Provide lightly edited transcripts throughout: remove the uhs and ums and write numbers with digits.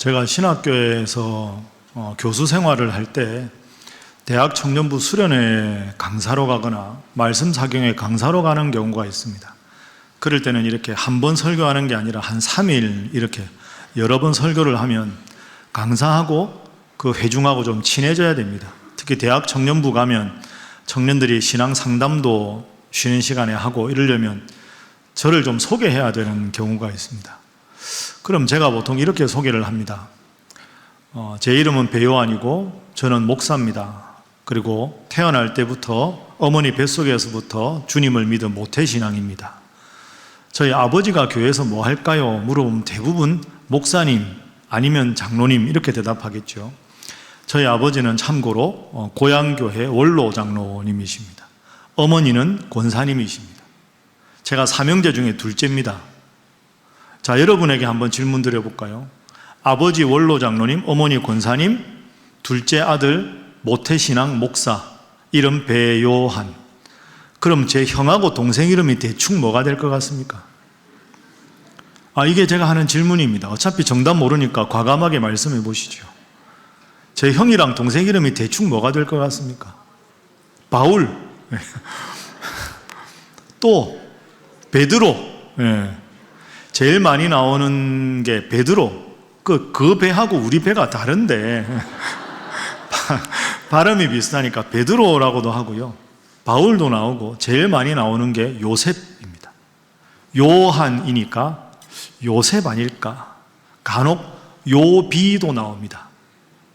제가 신학교에서 교수 생활을 할 때 대학 청년부 수련회 강사로 가거나 말씀 사경회 강사로 가는 경우가 있습니다. 그럴 때는 이렇게 한 번 설교하는 게 아니라 한 3일 이렇게 여러 번 설교를 하면 강사하고 그 회중하고 좀 친해져야 됩니다. 특히 대학 청년부 가면 청년들이 신앙 상담도 쉬는 시간에 하고 이러려면 저를 좀 소개해야 되는 경우가 있습니다. 그럼 제가 보통 이렇게 소개를 합니다. 제 이름은 배요한이고 저는 목사입니다. 그리고 태어날 때부터 어머니 뱃속에서부터 주님을 믿은 모태신앙입니다. 저희 아버지가 교회에서 뭐 할까요? 물어보면 대부분 목사님 아니면 장로님 이렇게 대답하겠죠. 저희 아버지는 참고로 고향교회 원로 장로님이십니다. 어머니는 권사님이십니다. 제가 삼형제 중에 둘째입니다. 자, 여러분에게 한번 질문 드려볼까요? 아버지 원로 장로님, 어머니 권사님, 둘째 아들 모태신앙 목사, 이름 배요한. 그럼 제 형하고 동생 이름이 대충 뭐가 될 것 같습니까? 이게 제가 하는 질문입니다. 어차피 정답 모르니까 과감하게 말씀해 보시죠. 제 형이랑 동생 이름이 대충 뭐가 될 것 같습니까? 바울. 또 베드로. 제일 많이 나오는 게 베드로. 그 배하고 우리 배가 다른데 발음이 비슷하니까 베드로라고도 하고요. 바울도 나오고 제일 많이 나오는 게 요셉입니다. 요한이니까 요셉 아닐까? 간혹 요비도 나옵니다.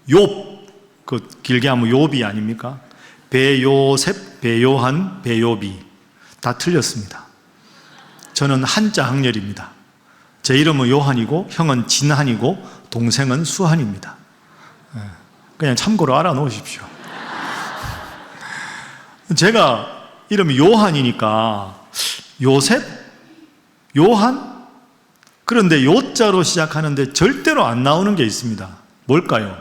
욥, 길게 하면 요비 아닙니까? 배요셉, 배요한, 배요비 다 틀렸습니다. 저는 한자 학렬입니다. 제 이름은 요한이고 형은 진한이고 동생은 수한입니다. 그냥 참고로 알아놓으십시오. 제가 이름이 요한이니까 요셉? 요한? 그런데 요자로 시작하는데 절대로 안 나오는 게 있습니다. 뭘까요?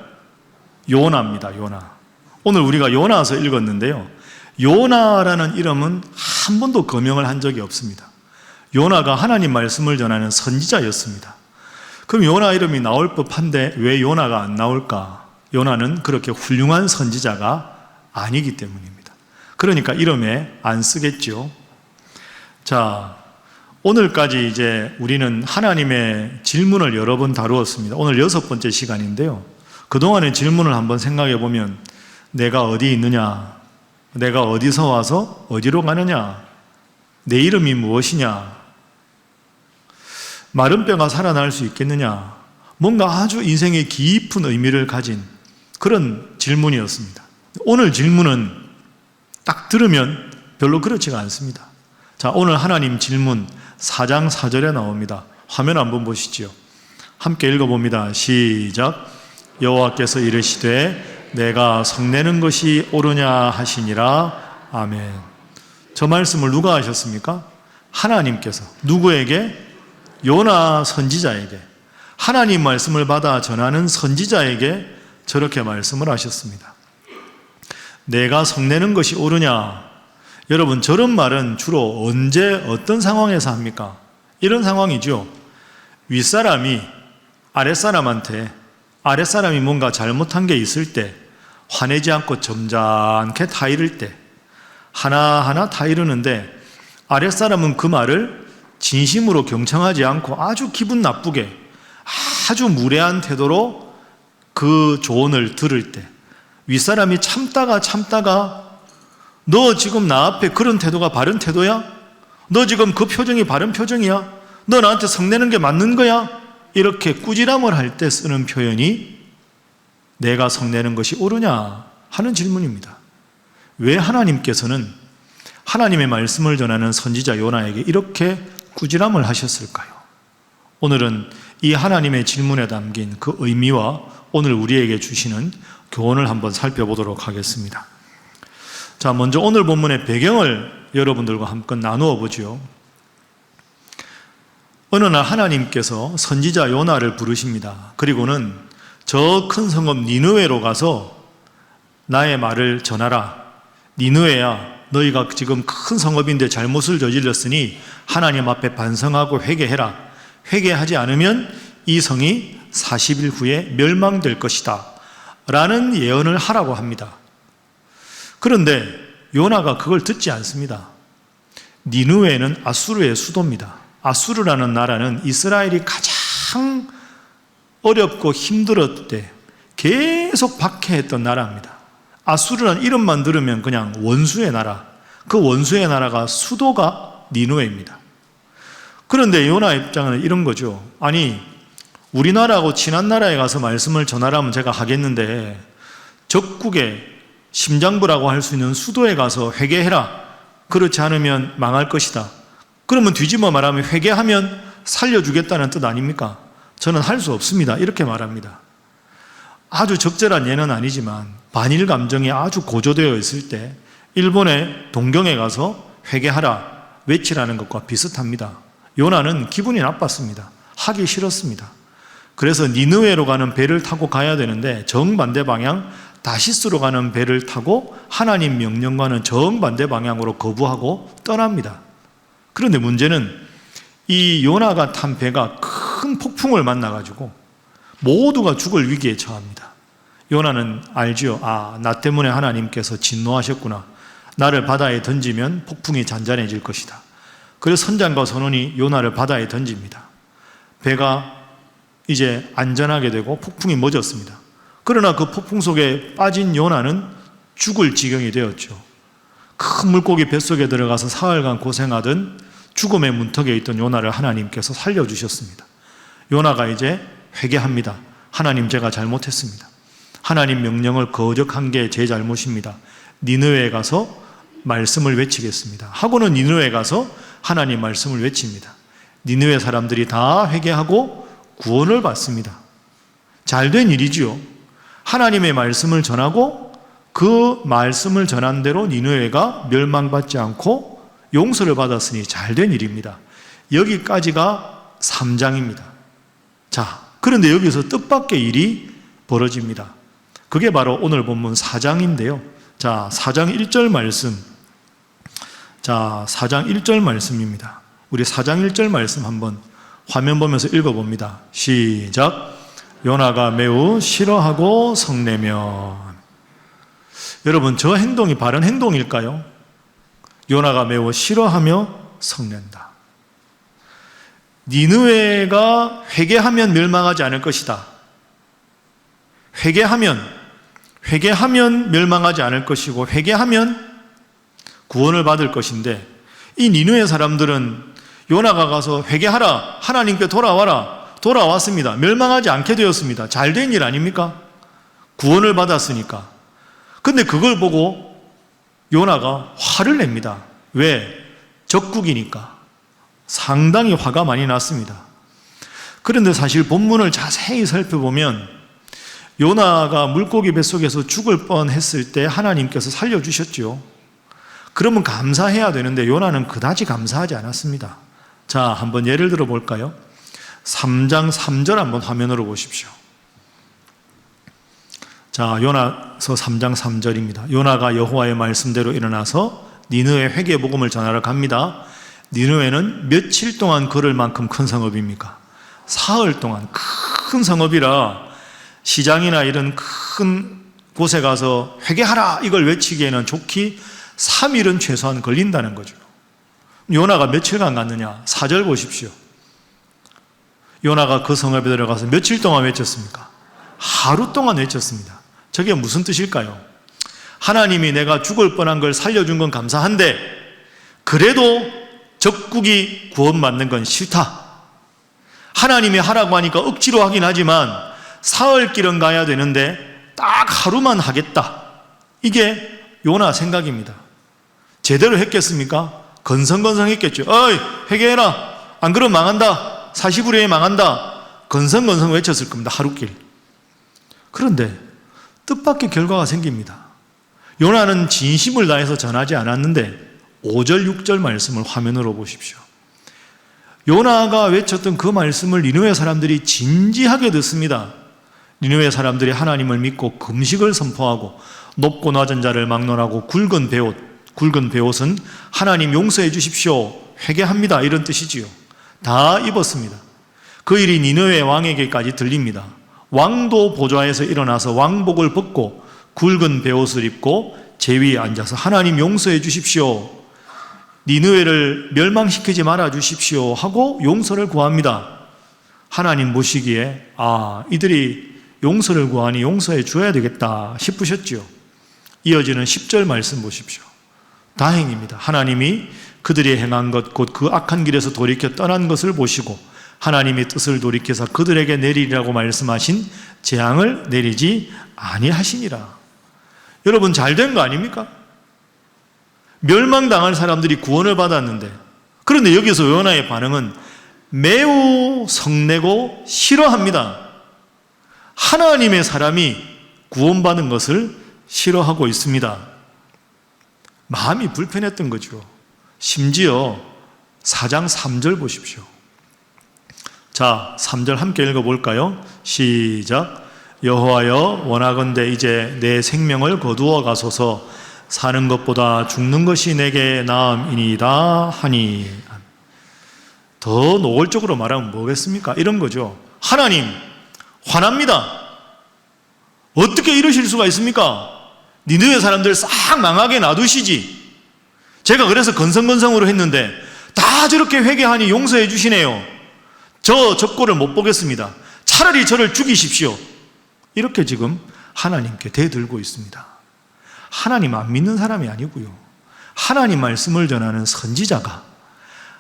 요나입니다. 요나. 오늘 우리가 요나서 읽었는데요. 요나라는 이름은 한 번도 거명을 한 적이 없습니다. 요나가 하나님 말씀을 전하는 선지자였습니다. 그럼 요나 이름이 나올 법한데 왜 요나가 안 나올까? 요나는 그렇게 훌륭한 선지자가 아니기 때문입니다. 그러니까 이름에 안 쓰겠죠. 자, 오늘까지 이제 우리는 하나님의 질문을 여러 번 다루었습니다. 오늘 6번째 시간인데요. 그동안의 질문을 한번 생각해 보면 내가 어디 있느냐? 내가 어디서 와서 어디로 가느냐? 내 이름이 무엇이냐? 마른 뼈가 살아날 수 있겠느냐? 뭔가 아주 인생의 깊은 의미를 가진 그런 질문이었습니다. 오늘 질문은 딱 들으면 별로 그렇지가 않습니다. 자, 오늘 하나님 질문 4장 4절에 나옵니다. 화면 한번 보시죠. 함께 읽어봅니다. 시작. 여호와께서 이르시되 내가 성내는 것이 옳으냐 하시니라. 아멘. 저 말씀을 누가 하셨습니까? 하나님께서. 누구에게? 요나 선지자에게. 하나님 말씀을 받아 전하는 선지자에게 저렇게 말씀을 하셨습니다. 내가 성내는 것이 옳으냐? 여러분, 저런 말은 주로 언제 어떤 상황에서 합니까? 이런 상황이죠. 윗사람이 아랫사람이 뭔가 잘못한 게 있을 때 화내지 않고 점잖게 타이를 때 하나하나 타이르는데 아랫사람은 그 말을 진심으로 경청하지 않고 아주 기분 나쁘게 아주 무례한 태도로 그 조언을 들을 때 윗사람이 참다가 너 지금 나 앞에 그런 태도가 바른 태도야? 너 지금 그 표정이 바른 표정이야? 너 나한테 성내는 게 맞는 거야? 이렇게 꾸지람을 할 때 쓰는 표현이 내가 성내는 것이 옳으냐 하는 질문입니다. 왜 하나님께서는 하나님의 말씀을 전하는 선지자 요나에게 이렇게 꾸지람을 하셨을까요? 오늘은 이 하나님의 질문에 담긴 그 의미와 오늘 우리에게 주시는 교훈을 한번 살펴보도록 하겠습니다. 자, 먼저 오늘 본문의 배경을 여러분들과 함께 나누어 보죠. 어느 날 하나님께서 선지자 요나를 부르십니다. 그리고는 저 큰 성읍 니느웨로 가서 나의 말을 전하라. 니느웨야, 너희가 지금 큰 성읍인데 잘못을 저질렀으니 하나님 앞에 반성하고 회개해라. 회개하지 않으면 이 성이 40일 후에 멸망될 것이다 라는 예언을 하라고 합니다. 그런데 요나가 그걸 듣지 않습니다. 니느웨는 아수르의 수도입니다. 아수르라는 나라는 이스라엘이 가장 어렵고 힘들었을 때 계속 박해했던 나라입니다. 아수르라는 이름만 들으면 그냥 원수의 나라, 그 원수의 나라가 수도가 니느웨입니다. 그런데 요나 입장은 이런 거죠. 아니, 우리나라하고 친한 나라에 가서 말씀을 전하라면 제가 하겠는데 적국의 심장부라고 할 수 있는 수도에 가서 회개해라. 그렇지 않으면 망할 것이다. 그러면 뒤집어 말하면 회개하면 살려주겠다는 뜻 아닙니까? 저는 할 수 없습니다. 이렇게 말합니다. 아주 적절한 예는 아니지만 반일 감정이 아주 고조되어 있을 때 일본의 동경에 가서 회개하라 외치라는 것과 비슷합니다. 요나는 기분이 나빴습니다. 하기 싫었습니다. 그래서 니느웨로 가는 배를 타고 가야 되는데 정반대 방향 다시스로 가는 배를 타고 하나님 명령과는 정반대 방향으로 거부하고 떠납니다. 그런데 문제는 이 요나가 탄 배가 큰 폭풍을 만나가지고 모두가 죽을 위기에 처합니다. 요나는 알지요. 나 때문에 하나님께서 진노하셨구나. 나를 바다에 던지면 폭풍이 잔잔해질 것이다. 그래서 선장과 선원이 요나를 바다에 던집니다. 배가 이제 안전하게 되고 폭풍이 멎었습니다. 그러나 그 폭풍 속에 빠진 요나는 죽을 지경이 되었죠. 큰 물고기 뱃속에 들어가서 사흘간 고생하던 죽음의 문턱에 있던 요나를 하나님께서 살려주셨습니다. 요나가 이제 회개합니다. 하나님, 제가 잘못했습니다. 하나님 명령을 거적한 게 제 잘못입니다. 니느웨에 가서 말씀을 외치겠습니다. 하고는 니느웨에 가서 하나님 말씀을 외칩니다. 니느웨 사람들이 다 회개하고 구원을 받습니다. 잘된 일이지요. 하나님의 말씀을 전하고 그 말씀을 전한 대로 니느웨가 멸망받지 않고 용서를 받았으니 잘된 일입니다. 여기까지가 3장입니다. 자, 그런데 여기서 뜻밖의 일이 벌어집니다. 그게 바로 오늘 본문 4장인데요. 자, 4장 1절 말씀. 자, 4장 1절 말씀입니다. 우리 4장 1절 말씀 한번 화면 보면서 읽어봅니다. 시작. 요나가 매우 싫어하고 성내면. 여러분, 저 행동이 바른 행동일까요? 요나가 매우 싫어하며 성낸다. 니느웨가 회개하면 멸망하지 않을 것이다. 회개하면 멸망하지 않을 것이고 회개하면 구원을 받을 것인데 이 니느웨 사람들은 요나가 가서 회개하라, 하나님께 돌아왔습니다. 멸망하지 않게 되었습니다. 잘된 일 아닙니까? 구원을 받았으니까. 근데 그걸 보고 요나가 화를 냅니다. 왜? 적국이니까. 상당히 화가 많이 났습니다. 그런데 사실 본문을 자세히 살펴보면 요나가 물고기 뱃속에서 죽을 뻔했을 때 하나님께서 살려주셨죠. 그러면 감사해야 되는데 요나는 그다지 감사하지 않았습니다. 자, 한번 예를 들어 볼까요? 3장 3절 한번 화면으로 보십시오. 자, 요나서 3장 3절입니다. 요나가 여호와의 말씀대로 일어나서 니느웨 회개 복음을 전하러 갑니다. 니느웨는 며칠 동안 걸을 만큼 큰 성읍입니까? 사흘 동안 큰 성읍이라 시장이나 이런 큰 곳에 가서 회개하라 이걸 외치기에는 좋기 3일은 최소한 걸린다는 거죠. 요나가 며칠간 갔느냐? 4절 보십시오. 요나가 그 성읍에 들어가서 며칠 동안 외쳤습니까? 하루 동안 외쳤습니다. 저게 무슨 뜻일까요? 하나님이 내가 죽을 뻔한 걸 살려준 건 감사한데 그래도 적국이 구원받는 건 싫다. 하나님이 하라고 하니까 억지로 하긴 하지만 사흘 길은 가야 되는데 딱 하루만 하겠다. 이게 요나 생각입니다. 제대로 했겠습니까? 건성건성했겠죠. 어이, 회개해라. 안 그러면 망한다. 40일 후에 망한다. 건성건성 외쳤을 겁니다. 하루길. 그런데 뜻밖의 결과가 생깁니다. 요나는 진심을 다해서 전하지 않았는데 5절, 6절 말씀을 화면으로 보십시오. 요나가 외쳤던 그 말씀을 니느웨 사람들이 진지하게 듣습니다. 니느웨 사람들이 하나님을 믿고 금식을 선포하고 높고 낮은 자를 막론하고 굵은 베옷은 하나님 용서해 주십시오. 회개합니다. 이런 뜻이지요. 다 입었습니다. 그 일이 니느웨 왕에게까지 들립니다. 왕도 보좌에서 일어나서 왕복을 벗고 굵은 베옷을 입고 제위에 앉아서 하나님 용서해 주십시오, 니느웨를 멸망시키지 말아 주십시오 하고 용서를 구합니다. 하나님 보시기에 이들이 용서를 구하니 용서해 줘야 되겠다 싶으셨지요. 이어지는 10절 말씀 보십시오. 다행입니다. 하나님이 그들이 행한 것 곧 그 악한 길에서 돌이켜 떠난 것을 보시고 하나님의 뜻을 돌이켜서 그들에게 내리리라고 말씀하신 재앙을 내리지 아니하시니라. 여러분, 잘된 거 아닙니까? 멸망당할 사람들이 구원을 받았는데, 그런데 여기서 요나의 반응은 매우 성내고 싫어합니다. 하나님의 사람이 구원받은 것을 싫어하고 있습니다. 마음이 불편했던 거죠. 심지어 4장 3절 보십시오. 자, 3절 함께 읽어볼까요? 시작. 여호와여, 원하건대 이제 내 생명을 거두어 가소서. 사는 것보다 죽는 것이 내게 나음이니이다 하니. 더 노골적으로 말하면 뭐겠습니까? 이런 거죠. 하나님, 화납니다. 어떻게 이러실 수가 있습니까? 니느웨 사람들 싹 망하게 놔두시지. 제가 그래서 건성건성으로 했는데 다 저렇게 회개하니 용서해 주시네요. 저 꼴을 못 보겠습니다. 차라리 저를 죽이십시오. 이렇게 지금 하나님께 대들고 있습니다. 하나님 안 믿는 사람이 아니고요, 하나님 말씀을 전하는 선지자가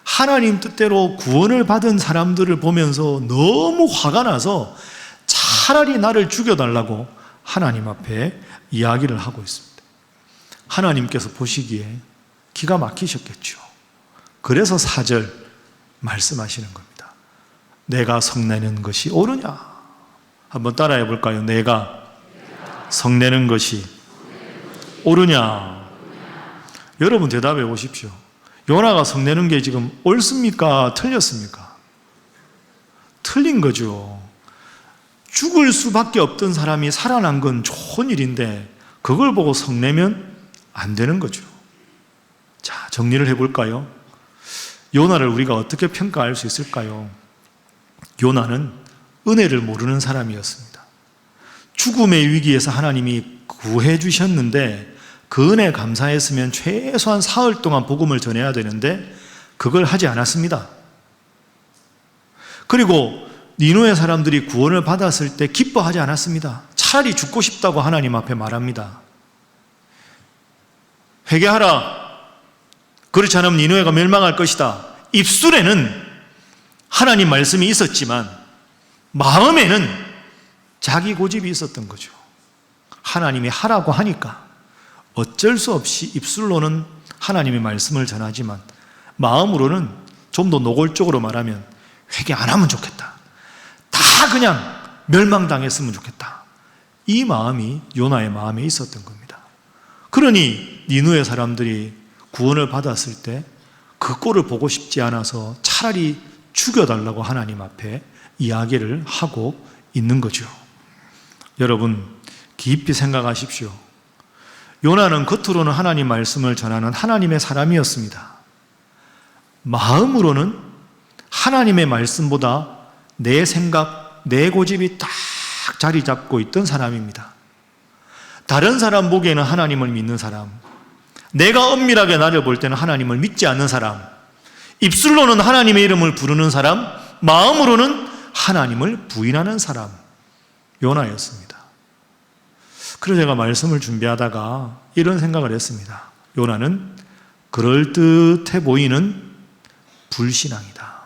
하나님 뜻대로 구원을 받은 사람들을 보면서 너무 화가 나서 차라리 나를 죽여달라고 하나님 앞에 이야기를 하고 있습니다. 하나님께서 보시기에 기가 막히셨겠죠. 그래서 4절 말씀하시는 겁니다. 내가 성내는 것이 옳으냐? 한번 따라해 볼까요? 내가 성내는 것이 옳으냐? 여러분 대답해 보십시오. 요나가 성내는 게 지금 옳습니까? 틀렸습니까? 틀린 거죠. 죽을 수밖에 없던 사람이 살아난 건 좋은 일인데 그걸 보고 성내면 안 되는 거죠. 자, 정리를 해볼까요? 요나를 우리가 어떻게 평가할 수 있을까요? 요나는 은혜를 모르는 사람이었습니다. 죽음의 위기에서 하나님이 구해 주셨는데 그 은혜에 감사했으면 최소한 사흘 동안 복음을 전해야 되는데 그걸 하지 않았습니다. 그리고 니느웨 사람들이 구원을 받았을 때 기뻐하지 않았습니다. 차라리 죽고 싶다고 하나님 앞에 말합니다. 회개하라. 그렇지 않으면 니느웨가 멸망할 것이다. 입술에는 하나님 말씀이 있었지만 마음에는 자기 고집이 있었던 거죠. 하나님이 하라고 하니까 어쩔 수 없이 입술로는 하나님의 말씀을 전하지만 마음으로는 좀 더 노골적으로 말하면 회개 안 하면 좋겠다, 다 그냥 멸망당했으면 좋겠다, 이 마음이 요나의 마음에 있었던 겁니다. 그러니 니느웨 사람들이 구원을 받았을 때 그 꼴을 보고 싶지 않아서 차라리 죽여달라고 하나님 앞에 이야기를 하고 있는 거죠. 여러분 깊이 생각하십시오. 요나는 겉으로는 하나님 말씀을 전하는 하나님의 사람이었습니다. 마음으로는 하나님의 말씀보다 내 생각, 내 고집이 딱 자리 잡고 있던 사람입니다. 다른 사람 보기에는 하나님을 믿는 사람, 내가 엄밀하게 나를 볼 때는 하나님을 믿지 않는 사람, 입술로는 하나님의 이름을 부르는 사람, 마음으로는 하나님을 부인하는 사람, 요나였습니다. 그래서 제가 말씀을 준비하다가 이런 생각을 했습니다. 요나는 그럴듯해 보이는 불신앙이다.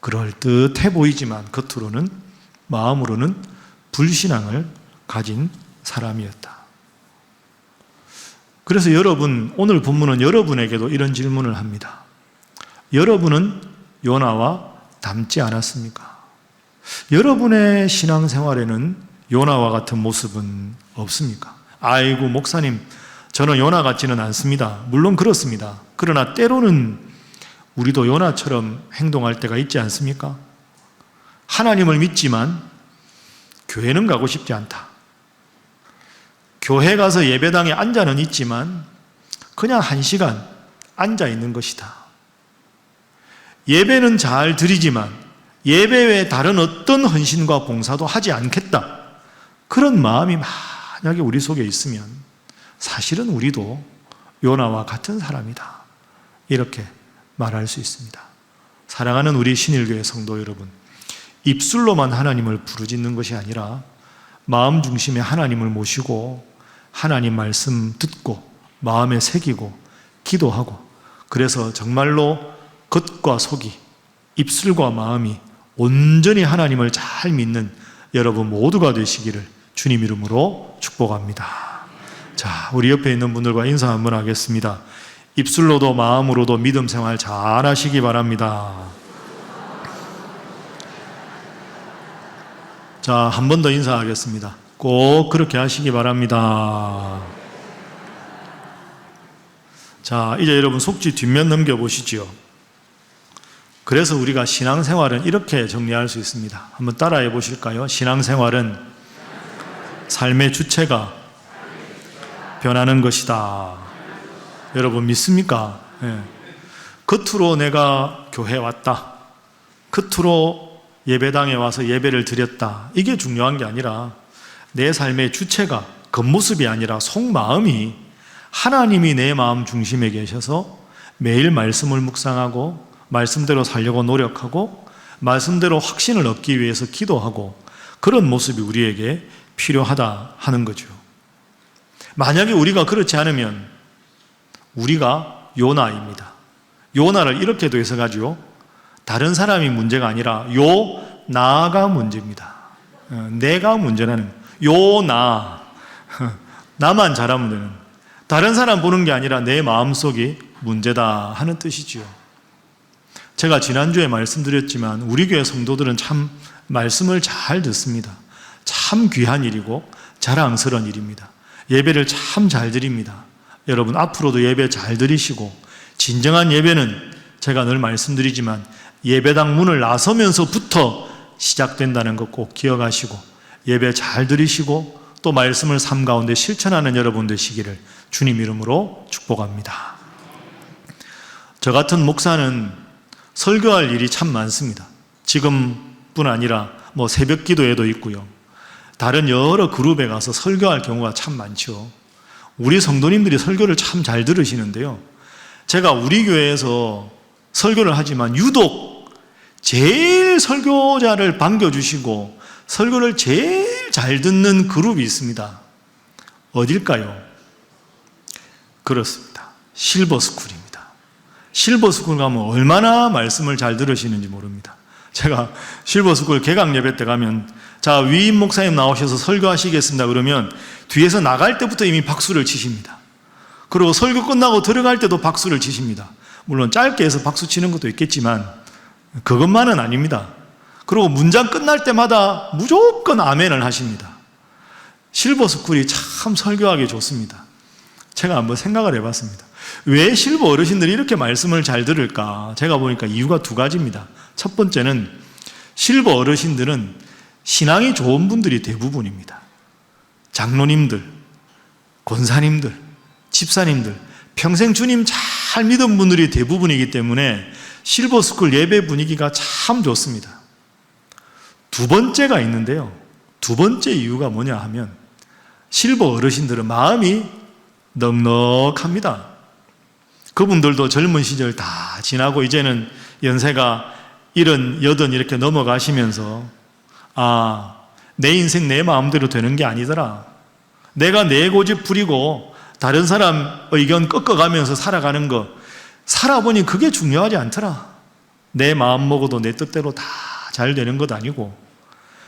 그럴듯해 보이지만 겉으로는, 마음으로는 불신앙을 가진 사람이었다. 그래서 여러분, 오늘 본문은 여러분에게도 이런 질문을 합니다. 여러분은 요나와 닮지 않았습니까? 여러분의 신앙생활에는 요나와 같은 모습은 없습니까? 아이고 목사님, 저는 요나 같지는 않습니다. 물론 그렇습니다. 그러나 때로는 우리도 요나처럼 행동할 때가 있지 않습니까? 하나님을 믿지만 교회는 가고 싶지 않다. 교회 가서 예배당에 앉아는 있지만 그냥 1시간 앉아 있는 것이다. 예배는 잘 드리지만 예배 외에 다른 어떤 헌신과 봉사도 하지 않겠다. 그런 마음이 만약에 우리 속에 있으면 사실은 우리도 요나와 같은 사람이다. 이렇게 말할 수 있습니다. 사랑하는 우리 신일교회 성도 여러분, 입술로만 하나님을 부르짖는 것이 아니라 마음 중심에 하나님을 모시고 하나님 말씀 듣고 마음에 새기고 기도하고, 그래서 정말로 겉과 속이, 입술과 마음이 온전히 하나님을 잘 믿는 여러분 모두가 되시기를 주님 이름으로 축복합니다. 자, 우리 옆에 있는 분들과 인사 한번 하겠습니다. 입술로도 마음으로도 믿음 생활 잘 하시기 바랍니다. 자, 한 번 더 인사하겠습니다. 꼭 그렇게 하시기 바랍니다. 자, 이제 여러분 속지 뒷면 넘겨보시죠. 그래서 우리가 신앙생활은 이렇게 정리할 수 있습니다. 한번 따라해 보실까요? 신앙생활은 삶의 주체가 변하는 것이다. 여러분 믿습니까? 네. 겉으로 내가 교회 왔다, 겉으로 예배당에 와서 예배를 드렸다, 이게 중요한 게 아니라 내 삶의 주체가, 겉모습이 아니라 속마음이 하나님이 내 마음 중심에 계셔서 매일 말씀을 묵상하고 말씀대로 살려고 노력하고 말씀대로 확신을 얻기 위해서 기도하고, 그런 모습이 우리에게 필요하다 하는 거죠. 만약에 우리가 그렇지 않으면 우리가 요나입니다. 요나를 이렇게도 해석하죠. 다른 사람이 문제가 아니라 나가 문제입니다. 내가 문제라는, 나 나만 잘하면 되는, 다른 사람 보는 게 아니라 내 마음속이 문제다 하는 뜻이지요. 제가 지난주에 말씀드렸지만 우리 교회 성도들은 참 말씀을 잘 듣습니다. 참 귀한 일이고 자랑스러운 일입니다. 예배를 참 잘 드립니다. 여러분 앞으로도 예배 잘 드리시고, 진정한 예배는 제가 늘 말씀드리지만 예배당 문을 나서면서부터 시작된다는 것 꼭 기억하시고 예배 잘 드리시고 또 말씀을 삶 가운데 실천하는 여러분 되시기를 주님 이름으로 축복합니다. 저 같은 목사는 설교할 일이 참 많습니다. 지금뿐 아니라 새벽 기도회도 있고요. 다른 여러 그룹에 가서 설교할 경우가 참 많죠. 우리 성도님들이 설교를 참 잘 들으시는데요. 제가 우리 교회에서 설교를 하지만 유독 제일 설교자를 반겨주시고 설교를 제일 잘 듣는 그룹이 있습니다. 어딜까요? 그렇습니다. 실버스쿨입니다. 실버스쿨 가면 얼마나 말씀을 잘 들으시는지 모릅니다. 제가 실버스쿨 개강 예배 때 가면 자, 위임 목사님 나오셔서 설교하시겠습니다 그러면 뒤에서 나갈 때부터 이미 박수를 치십니다. 그리고 설교 끝나고 들어갈 때도 박수를 치십니다. 물론 짧게 해서 박수 치는 것도 있겠지만 그것만은 아닙니다. 그리고 문장 끝날 때마다 무조건 아멘을 하십니다. 실버스쿨이 참 설교하기 좋습니다. 제가 한번 생각을 해봤습니다. 왜 실버 어르신들이 이렇게 말씀을 잘 들을까? 제가 보니까 이유가 두 가지입니다. 첫 번째는 실버 어르신들은 신앙이 좋은 분들이 대부분입니다. 장로님들, 권사님들, 집사님들, 평생 주님 잘 믿은 분들이 대부분이기 때문에 실버스쿨 예배 분위기가 참 좋습니다. 두 번째가 있는데요. 두 번째 이유가 뭐냐 하면 실버 어르신들은 마음이 넉넉합니다. 그분들도 젊은 시절 다 지나고 이제는 연세가 70, 80 이렇게 넘어가시면서 내 인생 내 마음대로 되는 게 아니더라. 내가 내 고집 부리고 다른 사람 의견 꺾어가면서 살아가는 거 살아보니 그게 중요하지 않더라. 내 마음 먹어도 내 뜻대로 다 잘 되는 것 아니고,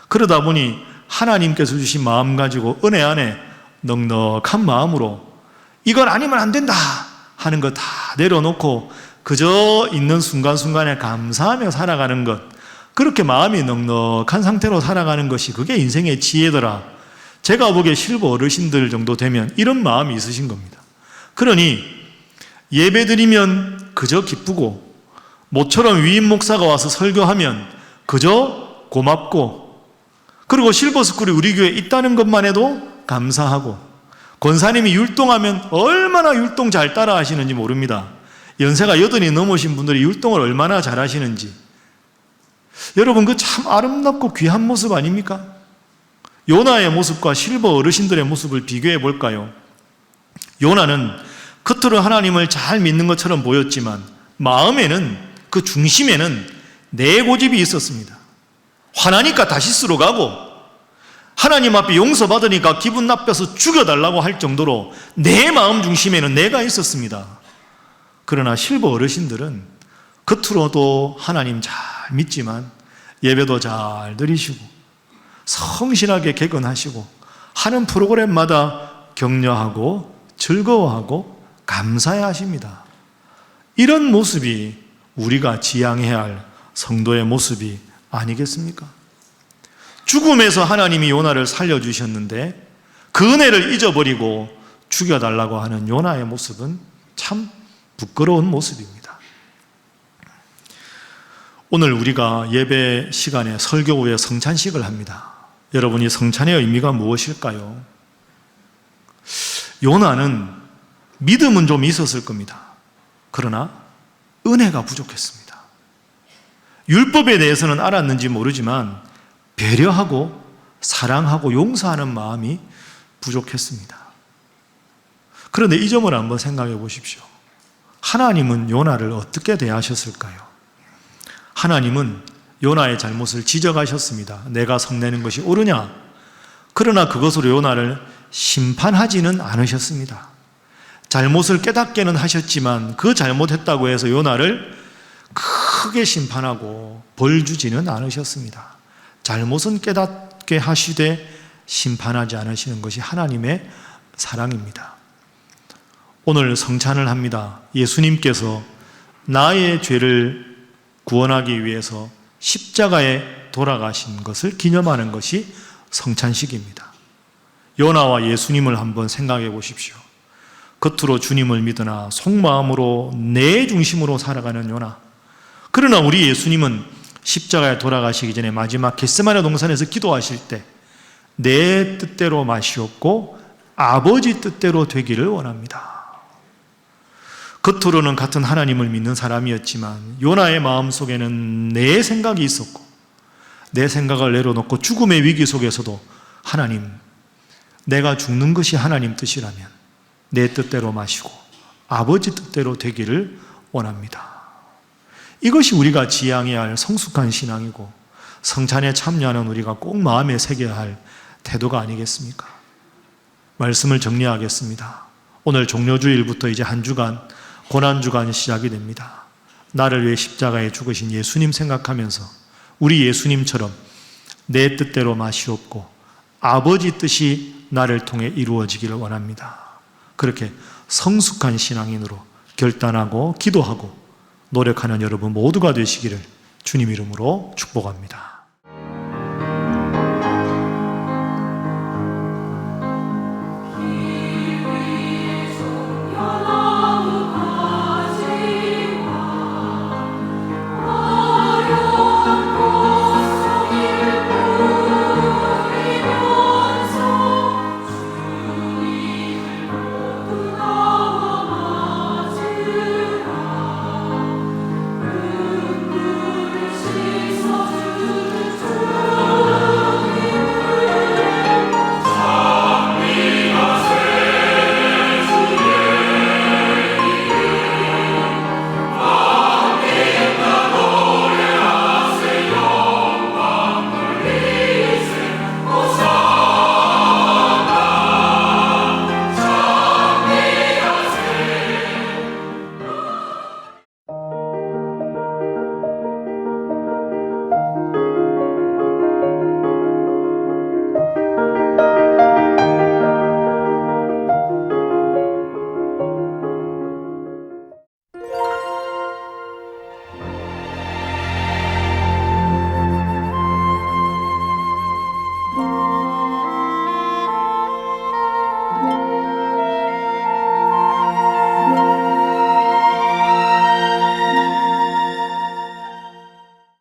그러다 보니 하나님께서 주신 마음 가지고 은혜 안에 넉넉한 마음으로 이건 아니면 안 된다 하는 거 다 내려놓고 그저 있는 순간순간에 감사하며 살아가는 것, 그렇게 마음이 넉넉한 상태로 살아가는 것이 그게 인생의 지혜더라. 제가 보기에 실버 어르신들 정도 되면 이런 마음이 있으신 겁니다. 그러니 예배드리면 그저 기쁘고, 모처럼 위임 목사가 와서 설교하면 그저 고맙고, 그리고 실버스쿨이 우리 교회에 있다는 것만 해도 감사하고, 권사님이 율동하면 얼마나 율동 잘 따라 하시는지 모릅니다. 연세가 80이 넘으신 분들이 율동을 얼마나 잘 하시는지. 여러분, 그 참 아름답고 귀한 모습 아닙니까? 요나의 모습과 실버 어르신들의 모습을 비교해 볼까요? 요나는 겉으로 하나님을 잘 믿는 것처럼 보였지만 마음에는, 그 중심에는 내 고집이 있었습니다. 화나니까 다시스로 가고 하나님 앞에 용서받으니까 기분 나빠서 죽여달라고 할 정도로 내 마음 중심에는 내가 있었습니다. 그러나 실버 어르신들은 겉으로도 하나님 잘 믿지만 예배도 잘 드리시고 성실하게 개근하시고 하는 프로그램마다 격려하고 즐거워하고 감사해 하십니다. 이런 모습이 우리가 지향해야 할 성도의 모습이 아니겠습니까? 죽음에서 하나님이 요나를 살려주셨는데 그 은혜를 잊어버리고 죽여달라고 하는 요나의 모습은 참 부끄러운 모습입니다. 오늘 우리가 예배 시간에 설교 후에 성찬식을 합니다. 여러분, 이 성찬의 의미가 무엇일까요? 요나는 믿음은 좀 있었을 겁니다. 그러나 은혜가 부족했습니다. 율법에 대해서는 알았는지 모르지만 배려하고 사랑하고 용서하는 마음이 부족했습니다. 그런데 이 점을 한번 생각해 보십시오. 하나님은 요나를 어떻게 대하셨을까요? 하나님은 요나의 잘못을 지적하셨습니다. 내가 성내는 것이 옳으냐? 그러나 그것으로 요나를 심판하지는 않으셨습니다. 잘못을 깨닫게는 하셨지만 그 잘못했다고 해서 요나를 크게 심판하고 벌 주지는 않으셨습니다. 잘못은 깨닫게 하시되 심판하지 않으시는 것이 하나님의 사랑입니다. 오늘 성찬을 합니다. 예수님께서 나의 죄를 구원하기 위해서 십자가에 돌아가신 것을 기념하는 것이 성찬식입니다. 요나와 예수님을 한번 생각해 보십시오. 겉으로 주님을 믿으나 속마음으로 내 중심으로 살아가는 요나. 그러나 우리 예수님은 십자가에 돌아가시기 전에 마지막 겟세마네 동산에서 기도하실 때 내 뜻대로 마시옵고 아버지 뜻대로 되기를 원합니다. 겉으로는 같은 하나님을 믿는 사람이었지만 요나의 마음속에는 내 생각이 있었고 내 생각을 내려놓고 죽음의 위기 속에서도 하나님, 내가 죽는 것이 하나님 뜻이라면 내 뜻대로 마시고 아버지 뜻대로 되기를 원합니다. 이것이 우리가 지향해야 할 성숙한 신앙이고 성찬에 참여하는 우리가 꼭 마음에 새겨야 할 태도가 아니겠습니까? 말씀을 정리하겠습니다. 오늘 종료주일부터 이제 한 주간 고난주간이 시작이 됩니다. 나를 위해 십자가에 죽으신 예수님 생각하면서 우리 예수님처럼 내 뜻대로 마시옵고 아버지 뜻이 나를 통해 이루어지기를 원합니다. 그렇게 성숙한 신앙인으로 결단하고 기도하고 노력하는 여러분 모두가 되시기를 주님 이름으로 축복합니다.